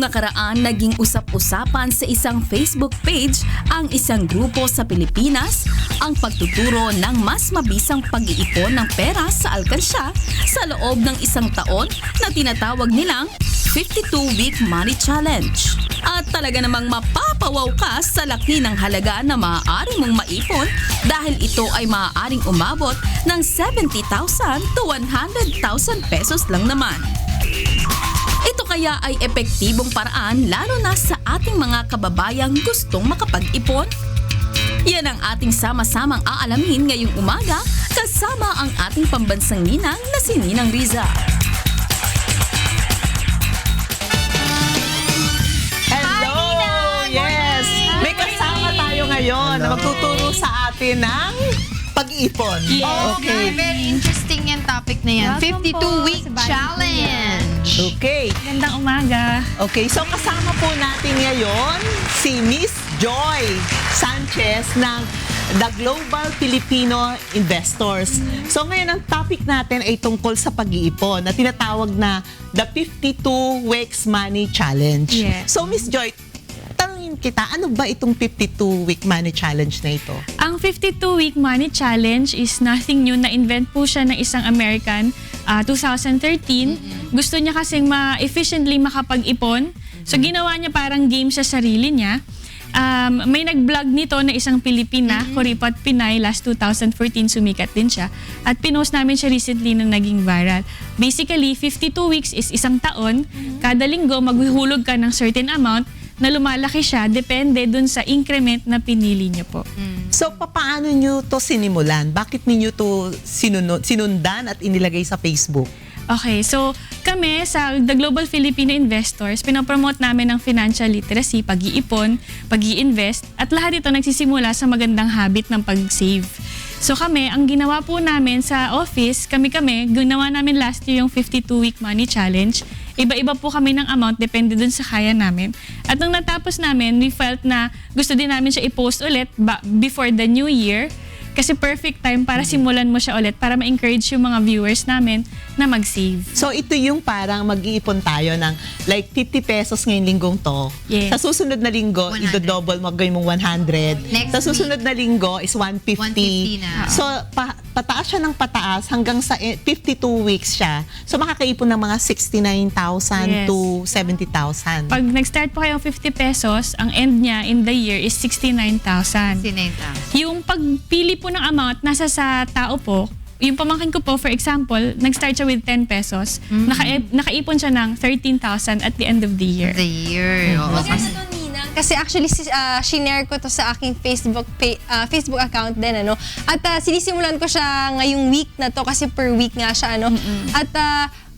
nakaraan, naging usap-usapan sa isang Facebook page ang isang grupo sa Pilipinas ang pagtuturo ng mas mabisang pag-iipon ng pera sa alkansya sa loob ng isang taon na tinatawag nilang 52-Week Money Challenge. At talaga namang mapapawaw ka sa laki ng halaga na maaari mong maipon dahil ito ay maaaring umabot ng 70,000 to 100,000 pesos lang naman. Ito kaya ay epektibong paraan lalo na sa ating mga kababayang gustong makapag-ipon? Yan ang ating sama-samang aalamin ngayong umaga kasama ang ating pambansang ninang na si Ninang Riza. Hello! Yes! May kasama tayo ngayon na magtuturo sa atin ng pag-ipon. Okay. Very interesting yung topic na yan. Welcome 52-week po sa challenge. Okay. Gandang umaga. Okay, so kasama po natin ngayon si Miss Joy Sanchez ng The Global Filipino Investors. So ngayon ang topic natin ay tungkol sa pag-iipon na tinatawag na the 52 Weeks Money Challenge. Yes. So Miss Joy, tanungin kita, ano ba itong 52-week money challenge na ito? Ang 52-week money challenge is nothing new. Na-invent po siya ng isang American 2013. Gusto niya kasing efficiently makapag-ipon. So ginawa niya parang game sa sarili niya. May nag-vlog nito na isang Pilipina, Kuripat Pinay, last 2014, sumikat din siya. At pinost namin siya recently nang naging viral. Basically, 52 weeks is isang taon. Kada linggo, maghuhulog ka ng certain amount na lumalaki siya, depende dun sa increment na pinili niyo po. So, paano nyo to sinimulan? Bakit ninyo to sinundan at inilagay sa Facebook? Okay, so kami sa The Global Filipino Investors, pinopromote namin ang financial literacy, pag-iipon, pag-i-invest, at lahat ito nagsisimula sa magandang habit ng pag-save. So kami, ang ginawa po namin sa office, ginawa namin last year yung 52-week money challenge. Iba-iba po kami ng amount, depende dun sa kaya namin. At nung natapos namin, we felt na gusto din namin siya i-post ulit before the new year. Kasi perfect time para simulan mo siya ulit para ma-encourage yung mga viewers namin na mag-save. So, ito yung parang mag-iipon tayo ng like 50 pesos ngayong linggong to. Yes. Sa susunod na linggo, 100. i-double mo, gawin mong 100. Next Sa susunod na linggo is 150. 150 na. So, pataas siya ng pataas hanggang sa 52 weeks siya. So, makakaipon ng mga 69,000 Yes. to 70,000. Pag nag-start po kayo 50 pesos, ang end niya in the year is 69,000. Sinenta. Yung pagpili po ng amount, nasa sa tao po. Yung pamangkin ko po, for example, nag-start siya with 10 pesos. Nakaipon siya ng 13,000 at the end of the year. The year. Oo. Maganda to, Ninang. Kasi actually, shinare ko to sa aking Facebook account din, ano. At sinisimulan ko siya ngayong week na to kasi per week nga siya, ano. At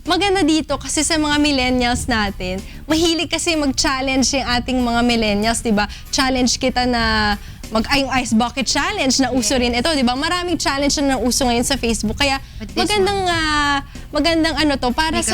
maganda dito kasi sa mga millennials natin, mahilig kasi mag-challenge yung ating mga millennials, di ba? Challenge kita na yung Ice Bucket Challenge na uso rin ito, di ba? Maraming challenge na nauso ngayon sa Facebook. Kaya But this magandang ano to para May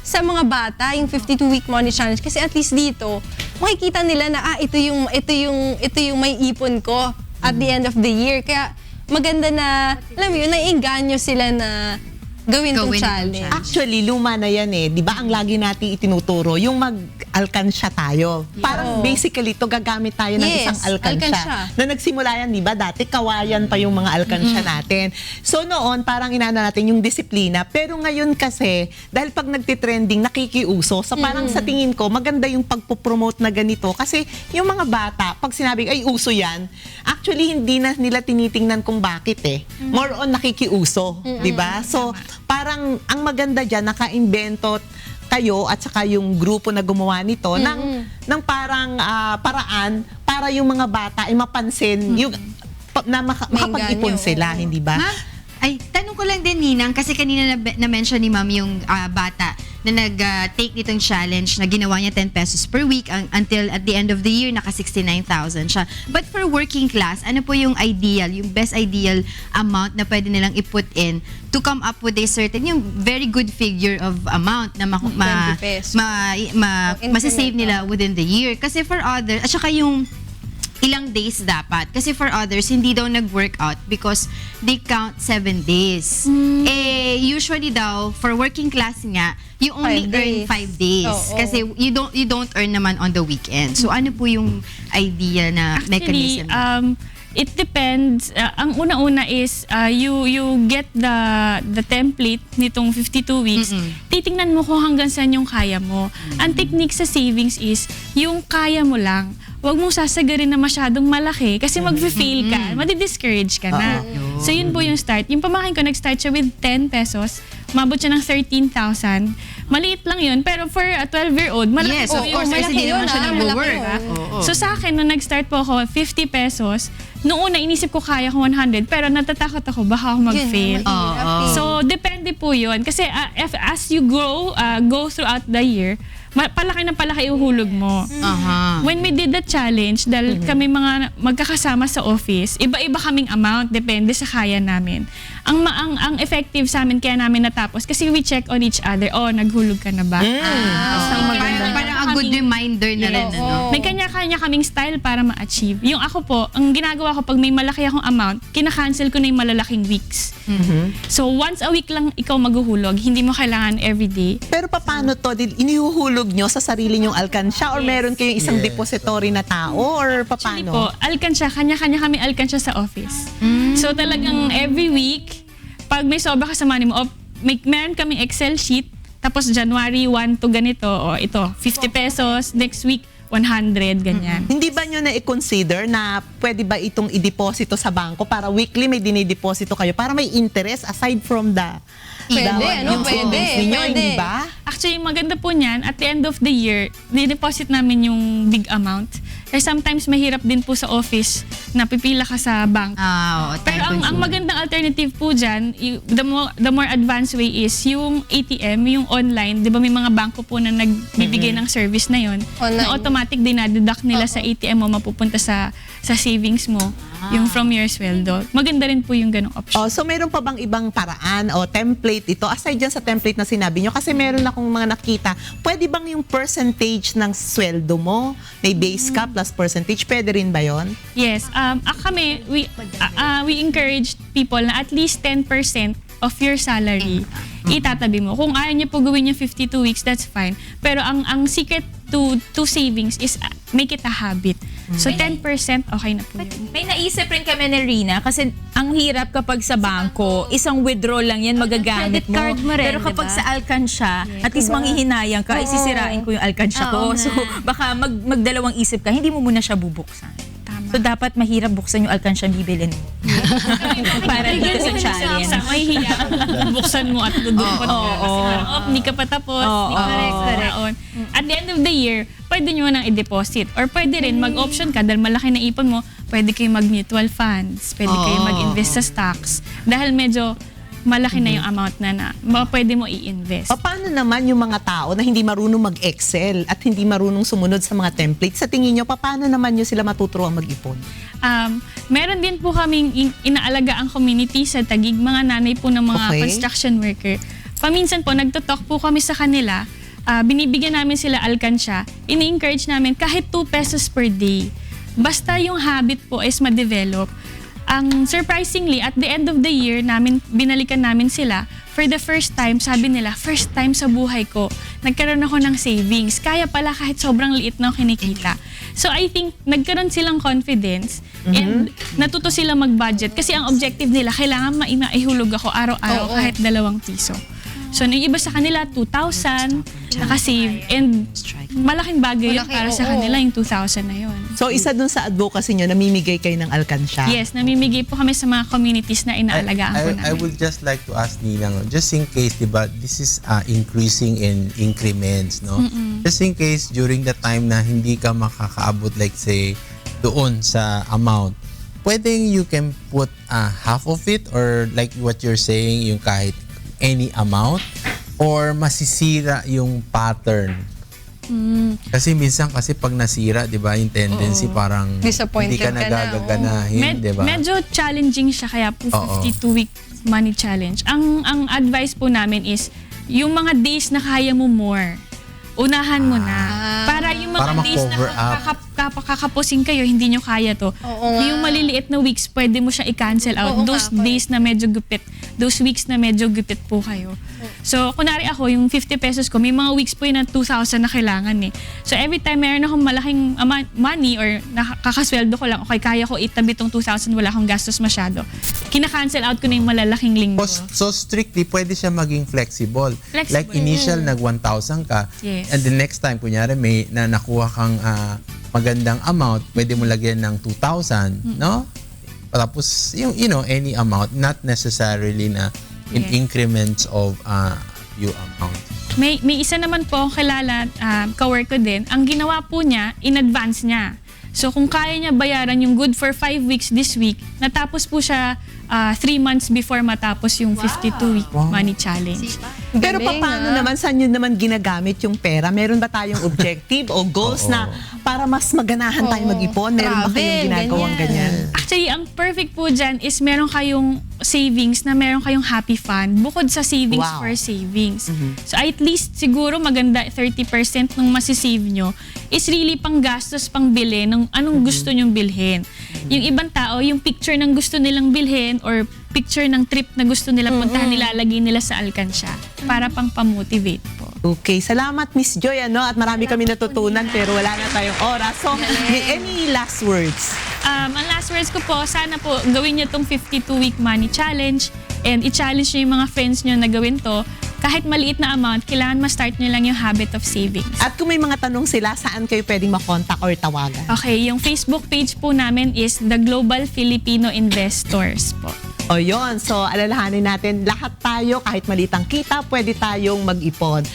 sa mga bata, yung 52-week money challenge kasi at least dito makikita nila na ito yung may ipon ko at the end of the year. Kaya maganda na alam mo yun, naiengganyo sila na gawin tong challenge. Actually, luma na yan eh. Di ba ang lagi natin itinuturo, yung mag-alkansya tayo. Parang basically, to gagamit tayo ng Yes, isang alkansya. Na nagsimula yan, di ba? Dati kawayan pa yung mga alkansya natin. So noon, parang inana natin yung disiplina. Pero ngayon kasi, dahil pag nagtitrending, nakikiuso. So parang sa tingin ko, maganda yung pagpupromote na ganito. Kasi yung mga bata, pag sinabi, ay uso yan, actually hindi na nila tinitingnan kung bakit eh. More on nakikiuso. Di ba? So parang ang maganda dyan, naka-invento kayo at saka yung grupo na gumawa nito ng parang paraan para yung mga bata ay mapansin yung na makapag-ipon sila, hindi ba? Ma'am, ay, tanong ko lang din, Ninang, kasi kanina na-mention ni Ma'am yung bata na nag-take nitong challenge na ginawa niya 10 pesos per week until at the end of the year, naka 69,000 siya. But for working class, ano po yung best ideal amount na pwede nilang i-put in to come up with a certain, yung very good figure of amount na 20 pesos. masasave nila within the year? Kasi for other, at saka yung ilang days dapat. Kasi for others, hindi daw nag-workout because they count 7 days. Usually daw, for working class nga, you only 5 earn days. 5 days. Oo. Kasi you don't earn naman on the weekend. So ano po yung idea na Actually, mechanism? it depends. Ang una-una is you get the template nitong 52 weeks. Titingnan mo kung hanggang saan yung kaya mo. Ang technique sa savings is yung kaya mo lang. Huwag mong sasagarin na masyadong malaki kasi mag-fail ka, madi-discourage ka na. So yun po yung start. Yung pamangkin ko nag-start siya with 10 pesos, umabot siya ng 13,000. Maliit lang yun, pero for a 12-year-old, malaki Yes, po of yun. course, kasi malaki hindi naman yun, siya malaki nag-work. yun. So sa akin, nung nag-start po ako, 50 pesos, noong una inisip ko kaya ko 100, pero natatakot ako, baka ako mag-fail. Yun, mahirap eh. So depende po yun. Kasi as you go throughout the year, palaki na palaki uhulog mo. When we did the challenge, dahil kami mga magkakasama sa office, iba-iba kaming amount, depende sa kaya namin. Ang effective sa amin kaya namin natapos kasi we check on each other. Oh, naghulog ka na ba? Parang a good reminder na rin. Yes. Ano? May kanya-kanya kaming style para ma-achieve. Yung ako po, ang ginagawa ko pag may malaki akong amount, kinakancel ko na yung malalaking weeks. So once a week lang ikaw maghuhulog, hindi mo kailangan everyday. Pero paano to? Inihuhulog nyo sa sarili nyong alkansya or meron kayong isang depository na tao or Actually paano? po, alkansya, kanya-kanya kami alkansya sa office. So talagang every week, pag may sobra ka sa money mo, meron kaming Excel sheet, tapos January 1 to ganito, o ito, 50 pesos, next week, 100, ganyan. Hindi ba nyo na i-consider na pwede ba itong i-deposito sa bangko para weekly may dinideposito kayo para may interest aside from the Pwede, ano? yung Pwede, savings ninyo, pwede. hindi ba? Actually, maganda po niyan, at the end of the year, dineposit namin yung big amount. Kasi sometimes mahirap din po sa office na pipila ka sa bank. Pero ang magandang alternative po dyan, the more advanced way is yung ATM, yung online, di ba may mga bangko po na nagbibigay ng service na yon, Online. na automatic dinadeduct nila sa ATM mo, mapupunta sa savings mo, yung from your sweldo. Maganda rin po yung ganong option. Oh, so meron pa bang ibang paraan o template ito? Aside dyan sa template na sinabi nyo, kasi meron akong mga nakita, pwede bang yung percentage ng sweldo mo, may base ka plus percentage, pwede rin ba yon? Yes, kami, we encourage people na at least 10% of your salary itatabi mo. Kung ayaw niyo po gawin yung 52 weeks, that's fine. Pero ang secret to savings is make it a habit. So 10% okay na po yun. May naisip rin kami ni Rina kasi ang hirap kapag sa bangko, isang withdraw lang yan magagamit mo. Credit card mo rin, Pero kapag diba? sa alkansya, at least manghihinayang ka, isisirain ko yung alkansya ko. Oo nga. So baka magdalawang isip ka, hindi mo muna siya bubuksan. Tama. So dapat mahirap buksan yung alkansya bibilin mo. Para dito sa challenge. Sa may hiya, buksan mo at dudukot ka. Kasi parang, hindi ka pa tapos, hindi ka correct. At the end of the year, pwede nyo nang i-deposit. Or pwede rin, mag-option ka, dahil malaki na ipon mo, pwede kayo mag-mutual funds, pwede kayo mag-invest sa stocks. Dahil medyo malaki na yung amount na pwede mo i-invest. O paano naman yung mga tao na hindi marunong mag-Excel at hindi marunong sumunod sa mga templates? Sa tingin nyo, paano naman nyo sila matuturuan mag-ipon? Meron din po kaming inaalaga ang community sa Taguig, mga nanay po ng mga Okay. construction worker. Paminsan po, nagtotalk po kami sa kanila, binibigyan namin sila alkansya, ini-encourage namin kahit 2 pesos per day. Basta yung habit po is ma-develop. Ang surprisingly, at the end of the year, binalikan namin sila, for the first time, sabi nila, first time sa buhay ko, nagkaroon ako ng savings. Kaya pala kahit sobrang liit na kinikita. So I think, nagkaroon silang confidence and natuto sila mag-budget kasi ang objective nila, kailangan maihulog ako araw-araw kahit 2 piso. So, yung iba sa kanila, 2,000, nakasave, and malaking bagay yun Malaki, para sa oo. kanila, yung 2,000 na yun. So isa dun sa advocacy nyo, namimigay kayo ng alkansya? Yes, namimigay po kami sa mga communities na inaalagaan po namin. I would just like to ask Ninang, just in case, diba, this is increasing in increments, no? Just in case during the time na hindi ka makakaabot, like say, doon sa amount, pwedeng you can put half of it or like what you're saying, yung kahit any amount, or masisira yung pattern. Kasi minsan pag nasira, 'di ba, yung tendency parang Disappointed hindi ka ka na, nagaganahin, 'di ba? Medyo challenging siya kaya po Oo. 52-week money challenge. Ang advice po namin is yung mga days na kaya mo more, unahan mo na. Para yung mga Para days na ma-cover up. magkakapusing kayo, hindi nyo kaya to. Oo nga. Yung maliliit na weeks, pwede mo siya i-cancel out. Oo Those nga, days na medyo gupit, those weeks na medyo gupit po kayo. So, kunwari ako, yung 50 pesos ko, may mga weeks po yun na 2,000 na kailangan eh. So, every time meron akong malaking money or nakakasweldo ko lang, okay, kaya ko itabi tong 2,000, wala akong gastos masyado. Kina-cancel out ko na yung malalaking linggo. So strictly, pwede siya maging flexible. Flexible. Like initial, nag 1,000 ka. Yes. And the next time, kunyari may nakuha kang magandang amount, pwede mo lagyan ng 2,000, no? Tapos, yung, any amount, not necessarily na in Yes. increments of few amount. May isa naman po akong kilala, ka-work ko din, ang ginawa po niya, in advance niya. So kung kaya niya bayaran yung good for 5 weeks this week, natapos po siya 3 months before matapos yung 52-week money challenge. Pero Galing, paano naman, saan yun naman ginagamit yung pera? Meron ba tayong objective o goals na para mas maganahan tayo mag-ipon? Meron ba kayong Travel, ginagawang ganyan? Actually, ang perfect po dyan is meron kayong savings na meron kayong happy fund bukod sa savings Wow. for savings. So at least siguro maganda 30% ng masisave nyo is really pang gastos, pang bili ng anong gusto nyong bilhin. Yung ibang tao, yung picture ng gusto nilang bilhin or picture ng trip na gusto nila puntahan, nilalagay nila sa alkansya para pang pamotivate po. Okay, salamat Miss Joy, at marami kami natutunan pero wala na tayong oras. So, may any last words? Ang last words ko po, sana po gawin nyo tong 52-week money challenge and i-challenge nyo yung mga friends nyo na gawin to. Kahit maliit na amount, kailangan ma-start nyo lang yung habit of savings. At kung may mga tanong sila, saan kayo pwedeng makontak or tawagan? Okay, yung Facebook page po namin is The Global Filipino Investors po. O yun, so alalahanin natin, lahat tayo, kahit malitang kita, pwede tayong mag-ipon.